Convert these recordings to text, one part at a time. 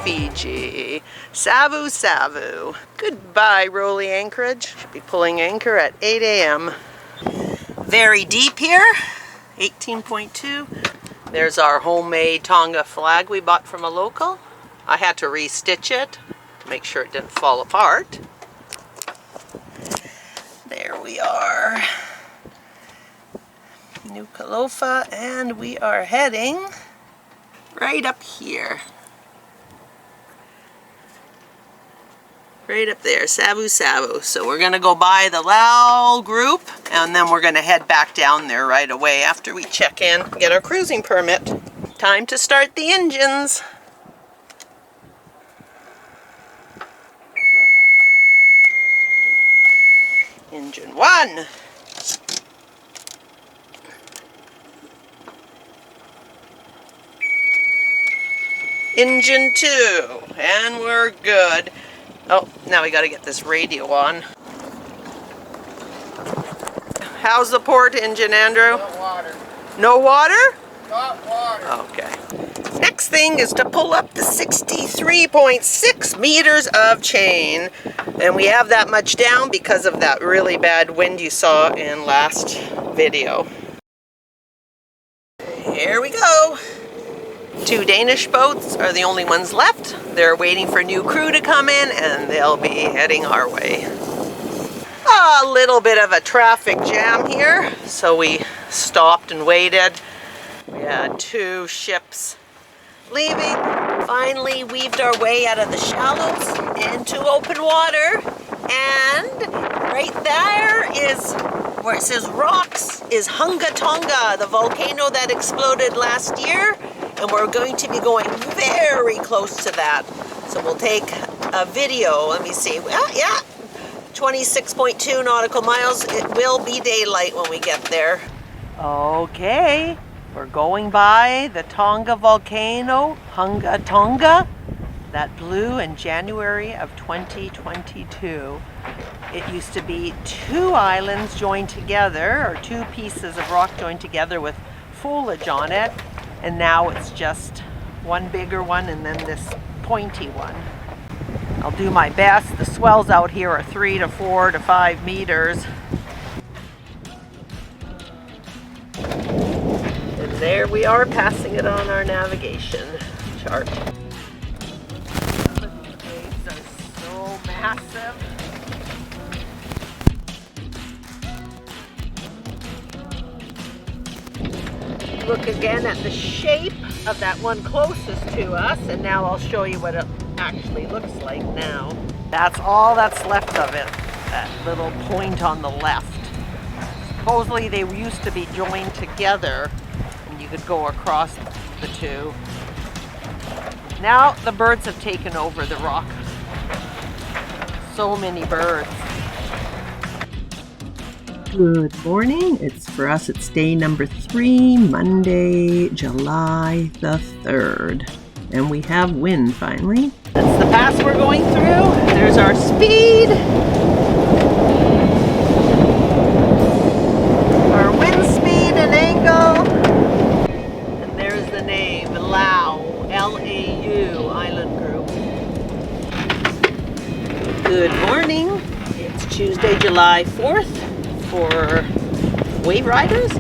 Fiji. Savusavu. Goodbye, Rolly Anchorage. Should be pulling anchor at 8 a.m. Very deep here, 18.2. There's our homemade Tonga flag we bought from a local. I had to re-stitch it to make sure it didn't fall apart. There we are. Nuku'alofa, and we are heading right up here. Right up there, Savusavu. So we're gonna go by the Lao group, and then we're gonna head back down there right away after we check in, get our cruising permit. Time to start the engines. Engine 1. Engine 2, and we're good. Oh, now we gotta get this radio on. How's the port engine, Andrew? No water. No water? Not water. Okay. Next thing is to pull up the 63.6 meters of chain. And we have that much down because of that really bad wind you saw in last video. Here we go. 2 Danish boats are the only ones left. They're waiting for new crew to come in, and they'll be heading our way. A little bit of a traffic jam here, so we stopped and waited. We had 2 ships leaving. Finally weaved our way out of the shallows into open water, and right there is where it says rocks is Tonga, the volcano that exploded last year. And we're going to be going very close to that. So we'll take a video. Let me see. Well, yeah, 26.2 nautical miles. It will be daylight when we get there. Okay, we're going by the Tonga volcano, Tonga, that blew in January of 2022. It used to be 2 islands joined together, or 2 pieces of rock joined together with foliage on it. And now it's just one bigger one and then this pointy one. I'll do my best. The swells out here are 3 to 4 to 5 meters. And there we are, passing it on our navigation chart. The waves are so massive. Look again at the shape of that one closest to us, and now I'll show you what it actually looks like now. That's all that's left of it, that little point on the left. Supposedly they used to be joined together, and you could go across the 2. Now the birds have taken over the rock. So many birds. Good morning. For us, it's day number 3, Monday, July the 3rd. And we have wind finally. That's the pass we're going through. There's our speed. Our wind speed and angle. And there's the name, Lao, L-A-U, Island Group. Good morning. It's Tuesday, July 4th. For WaveRiders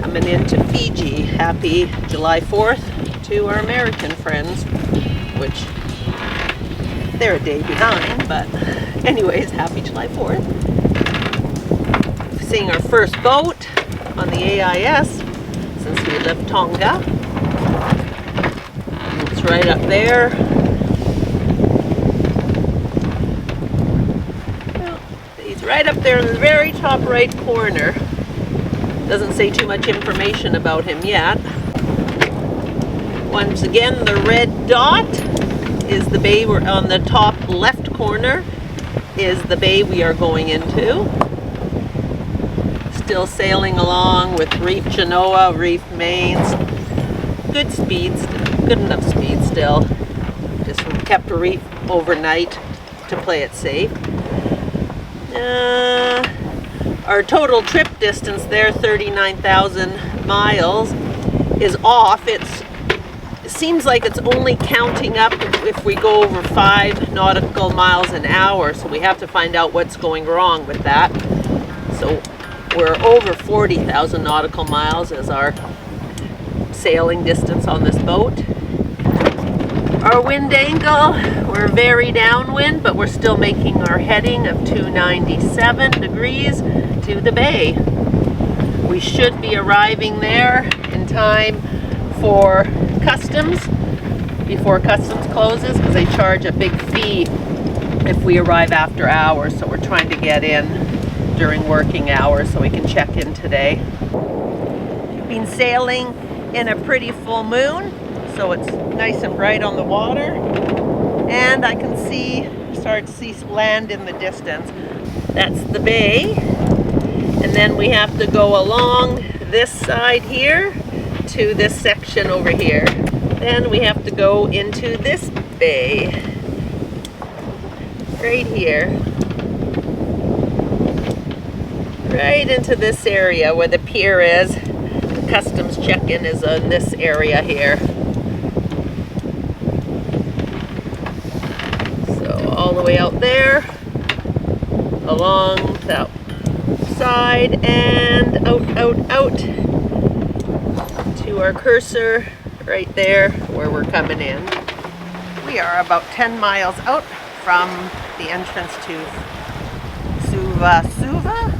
coming into Fiji. Happy July 4th to our American friends, which they're a day behind, but anyways, happy July 4th. Seeing our first boat on the AIS since we left Tonga. It's right up there. Right up there in the very top right corner. Doesn't say too much information about him yet. Once again, the red dot is the bay we're on the top left corner, is the bay we are going into. Still sailing along with Reef Genoa, Reef Mains. Good speeds, good enough speed still. Just kept a reef overnight to play it safe. Our total trip distance there, 39,000 miles, is off. It's it seems like it's only counting up if we go over 5 nautical miles an hour, so we have to find out what's going wrong with that. So we're over 40,000 nautical miles as our sailing distance on this boat. Our wind angle, we're very downwind, but we're still making our heading of 297 degrees to the bay. We should be arriving there in time for customs, before customs closes, because they charge a big fee if we arrive after hours, so we're trying to get in during working hours so we can check in today. We've been sailing in a pretty full moon, so it's nice and bright on the water, and I can start to see land in the distance. That's the bay, and then we have to go along this side here to this section over here. Then we have to go into this bay right here, right into this area where the pier is. The customs check-in is in this area here. So all the way out there, along that side, and out to our cursor right there where we're coming in. We are about 10 miles out from the entrance to Savusavu.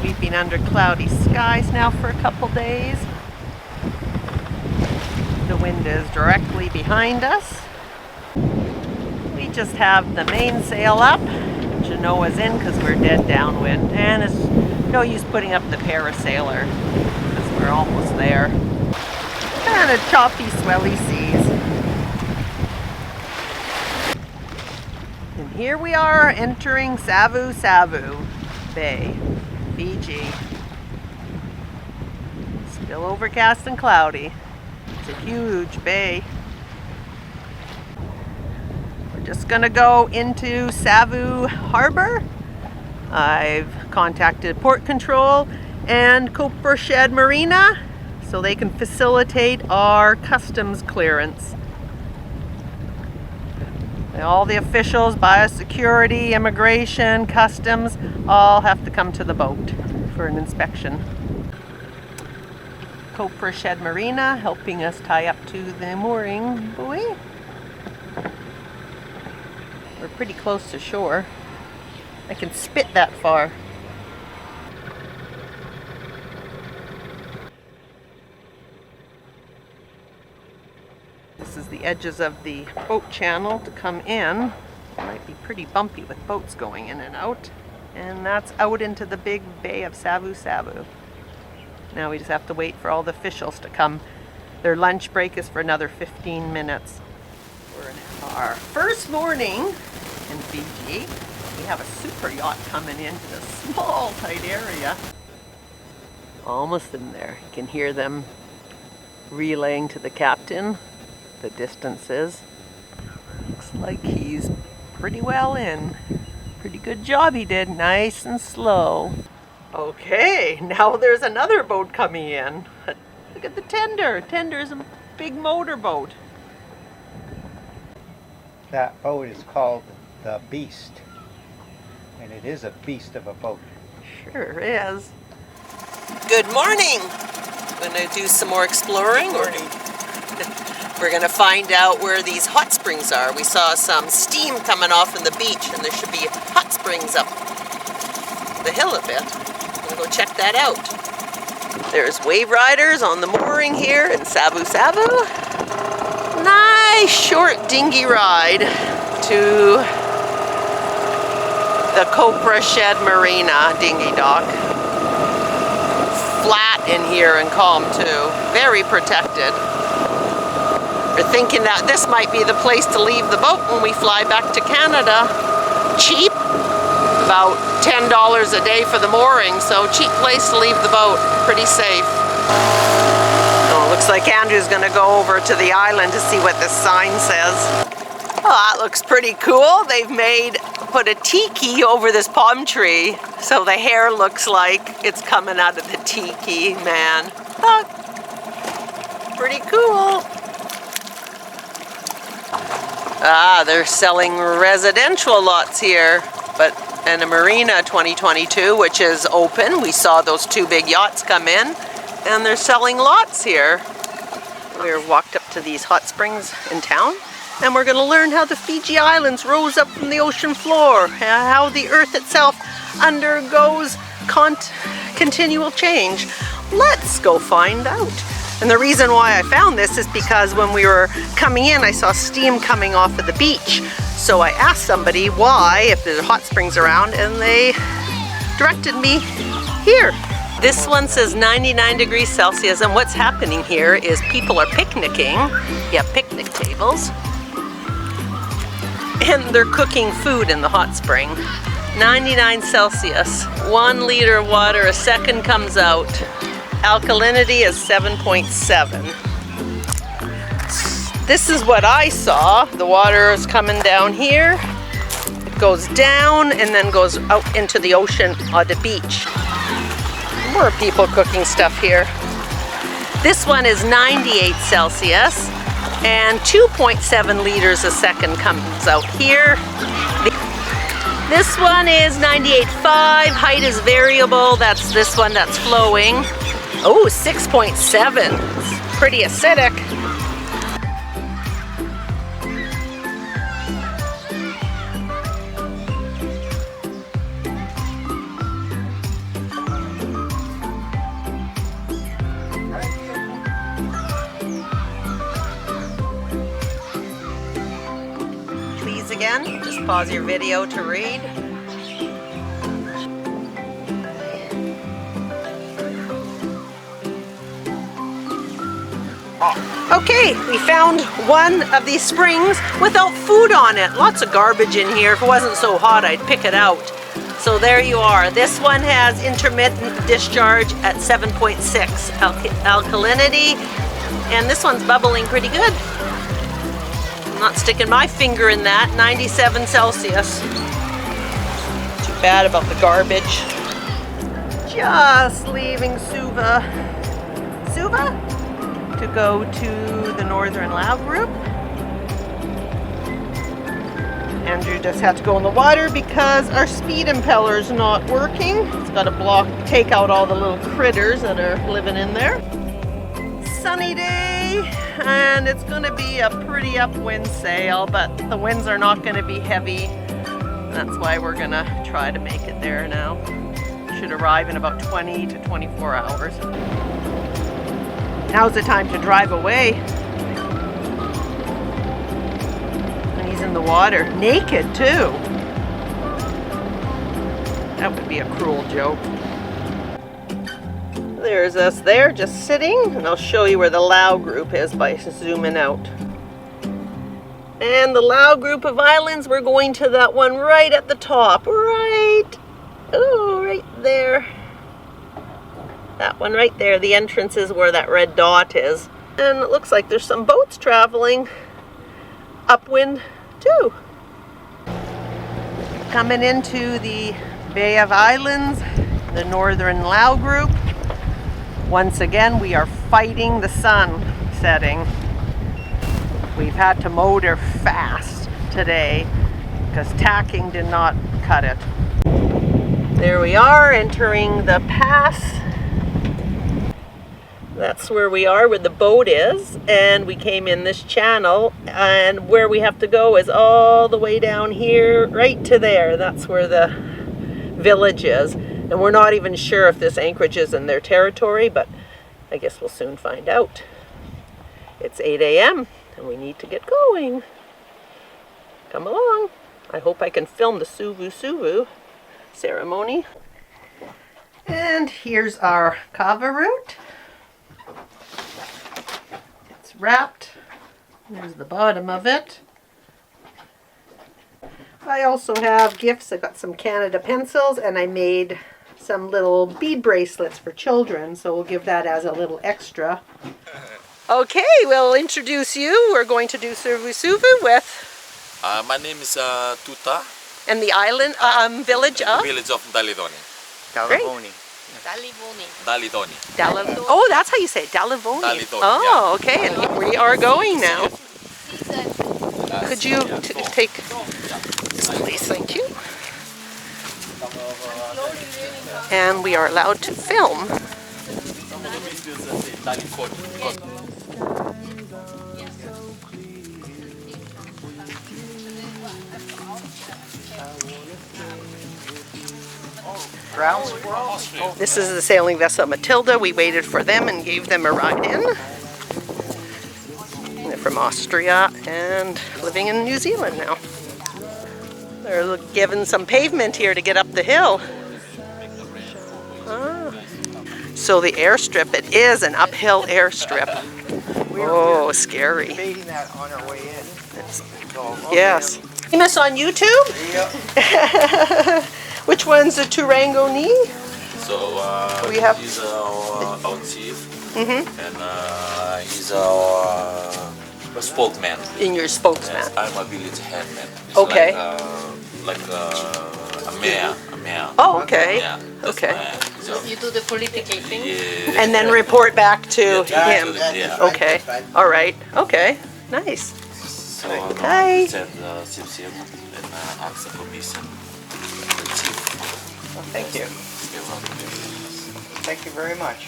We've been under cloudy skies now for a couple days. The wind is directly behind us. We just have the mainsail up. Genoa's in because we're dead downwind, and it's no use putting up the parasailer because we're almost there. Kind of choppy, swelly seas. And here we are entering Savusavu Bay, Fiji. Still overcast and cloudy. It's a huge bay. We're just gonna go into Savu Harbor. I've contacted Port Control and Copra Shed Marina so they can facilitate our customs clearance. All the officials, biosecurity, immigration, customs, all have to come to the boat for an inspection. Copra Shed Marina helping us tie up to the mooring buoy. We're pretty close to shore. I can spit that far. This is the edges of the boat channel to come in. It might be pretty bumpy with boats going in and out. And that's out into the big bay of Savusavu. Now we just have to wait for all the officials to come. Their lunch break is for another 15 minutes. We're in our first morning in Fiji. We have a super yacht coming into this small, tight area. Almost in there. You can hear them relaying to the captain the distances. Looks like he's pretty well in. Pretty good job he did. Nice and slow. Okay, now there's another boat coming in. Look at the tender. Tender's a big motorboat. That boat is called the Beast. And it is a beast of a boat. Sure is. Good morning. We're going to do some more exploring. We're going to find out where these hot springs are. We saw some steam coming off from the beach, and there should be hot springs up the hill a bit. I'm going to go check that out. There's WaveRiders on the mooring here in Savusavu. Nice short dinghy ride to the Copra Shed Marina dinghy dock. Flat in here and calm too. Very protected. We're thinking that this might be the place to leave the boat when we fly back to Canada. Cheap, about $10 a day for the mooring, so cheap place to leave the boat. Pretty safe. Oh, looks like Andrew's gonna go over to the island to see what this sign says. Oh, that looks pretty cool. They've put a tiki over this palm tree, so the hair looks like it's coming out of the tiki, man. Oh, Pretty cool. Ah, they're selling residential lots here, and a marina 2022, which is open. We saw those 2 big yachts come in, and they're selling lots here. We walked up to these hot springs in town, and we're going to learn how the Fiji Islands rose up from the ocean floor, how the Earth itself undergoes continual change. Let's go find out. And the reason why I found this is because when we were coming in, I saw steam coming off of the beach. So I asked somebody why, if there's hot springs around, and they directed me here. This one says 99 degrees Celsius, and what's happening here is people are picnicking. You have picnic tables. And they're cooking food in the hot spring. 99 Celsius, 1 liter of water a second comes out. Alkalinity is 7.7. This is what I saw. The water is coming down here. It goes down and then goes out into the ocean on the beach. More people cooking stuff here. This one is 98 Celsius and 2.7 liters a second comes out here. This one is 98.5, height is variable. That's this one that's flowing. Oh, 6.7, it's pretty acidic. Please again, just pause your video to read. Okay, we found one of these springs without food on it. Lots of garbage in here. If it wasn't so hot, I'd pick it out. So there you are. This one has intermittent discharge at 7.6 alkalinity, and this one's bubbling pretty good. I'm not sticking my finger in that. 97 Celsius. Too bad about the garbage. Just leaving Suva to go to the Northern Lao group. Andrew just had to go in the water because our speed impeller's not working. It's got to take out all the little critters that are living in there. Sunny day, and it's going to be a pretty upwind sail, but the winds are not going to be heavy. That's why we're going to try to make it there now. Should arrive in about 20 to 24 hours. Now's the time to drive away. When he's in the water, naked too. That would be a cruel joke. There's us there, just sitting, and I'll show you where the Lao group is by zooming out. And the Lao group of islands, we're going to that one right at the top, right there. That one right there, the entrance is where that red dot is. And it looks like there's some boats traveling upwind too. Coming into the Bay of Islands, the Northern Lao group. Once again, we are fighting the sun setting. We've had to motor fast today because tacking did not cut it. There we are, entering the pass. That's where we are, where the boat is, and we came in this channel, and where we have to go is all the way down here, right to there. That's where the village is, and we're not even sure if this anchorage is in their territory, but I guess we'll soon find out. It's 8 a.m. and we need to get going. Come along. I hope I can film the Savusavu ceremony. And here's our kava root. It's wrapped. There's the bottom of it. I also have gifts. I got some Canada pencils, and I made some little bead bracelets for children, so we'll give that as a little extra. Okay, we'll introduce you. We're going to do Savusavu with... my name is Tuta. And the island, village of? Village of Dalidoni. Calavoni. Dalidoni. Oh, that's how you say it, Dalivoni. Dalivoni, Oh, okay, and we are going now. Could you take this, please? Thank you. And we are allowed to film. Ground squirrel? This is the sailing vessel Matilda. We waited for them and gave them a ride in. They're from Austria and living in New Zealand now. They're given some pavement here to get up the hill. Ah. So the airstrip, it is an uphill airstrip. Oh, scary. Debating that on our way in. Yes. Famous on YouTube? Yep. Which one's the Turango knee? So We have- he's our chief, Mm-hmm. and he's our spokesman. In your spokesman. Yes, I'm a village headman. It's Okay. Like a mayor. Oh, okay. Yeah. That's Okay. my job. You do the political thing? Yeah. And then report back to Yeah, him. Yeah. Okay. All right. Okay. Nice. So Hi. we said Sim and ask the permission. The chief. Well, thank you. Thank you very much.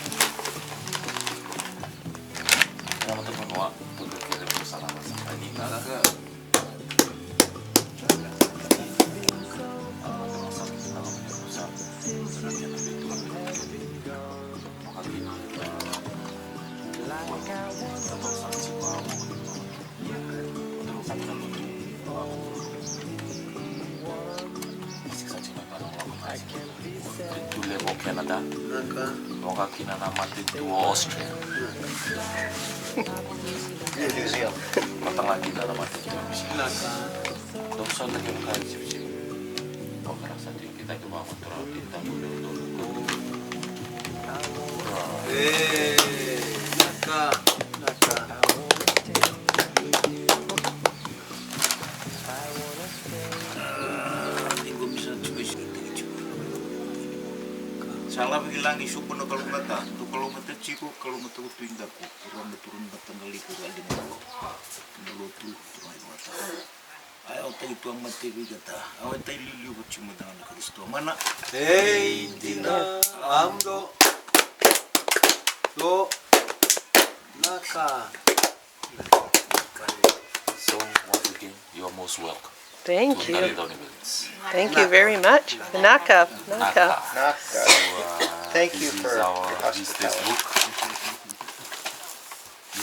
Canada. Austria. New Zealand. Salah bilang isu penuh kalau mata, tu kalau mata ciku, kalau mata tu indaku, turun batang kali kurang di mana, dulu tu turun mata. Ayo tay itu ang mati bigata, ayo tay liliu cuma dengan Kristo mana? Hey, Dina, Amdo, Do, Naka. So once again, you are most welcome. Thank to you. Dalidoni Village. Thank you very much. Naka. Naka. Thank you This for is our hospitality.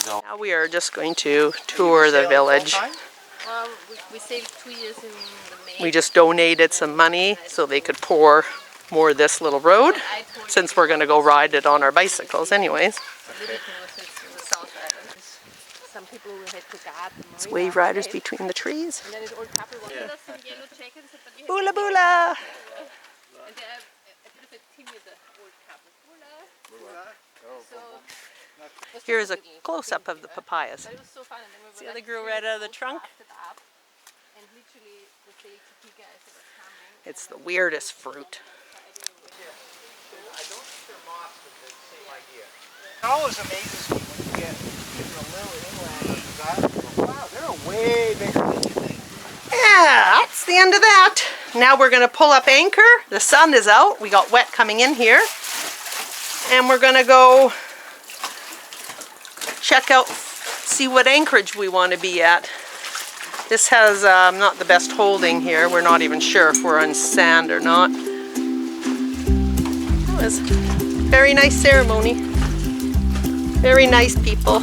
book. Now we are just going to tour the village. Well, we saved 2 years in the May. We just donated some money so they could pour more of this little road, since we're going to go ride it on our bicycles anyways. Living north, it's in the South Island. Some people will head to garden. It's WaveRiders between the trees. And then this old couple wanted us some yellow jackets, but you Bula bula! and they're a bit of a timid old couple. Bula. So it was Here's a just little. close-up of the papayas. But it was so fun. And then we were See how like they grew sitting right out of the boat, trunk? rafted up, and literally the sail to guys that were coming. It's the weirdest fruit. It always amazes me when you get even a little inland islands. Wow, they're way bigger than you think. Yeah, that's the end of that. Now we're going to pull up anchor. The sun is out. We got wet coming in here. And we're going to go check out, see what anchorage we want to be at. This has not the best holding here. We're not even sure if we're on sand or not. It was a very nice ceremony. Very nice people.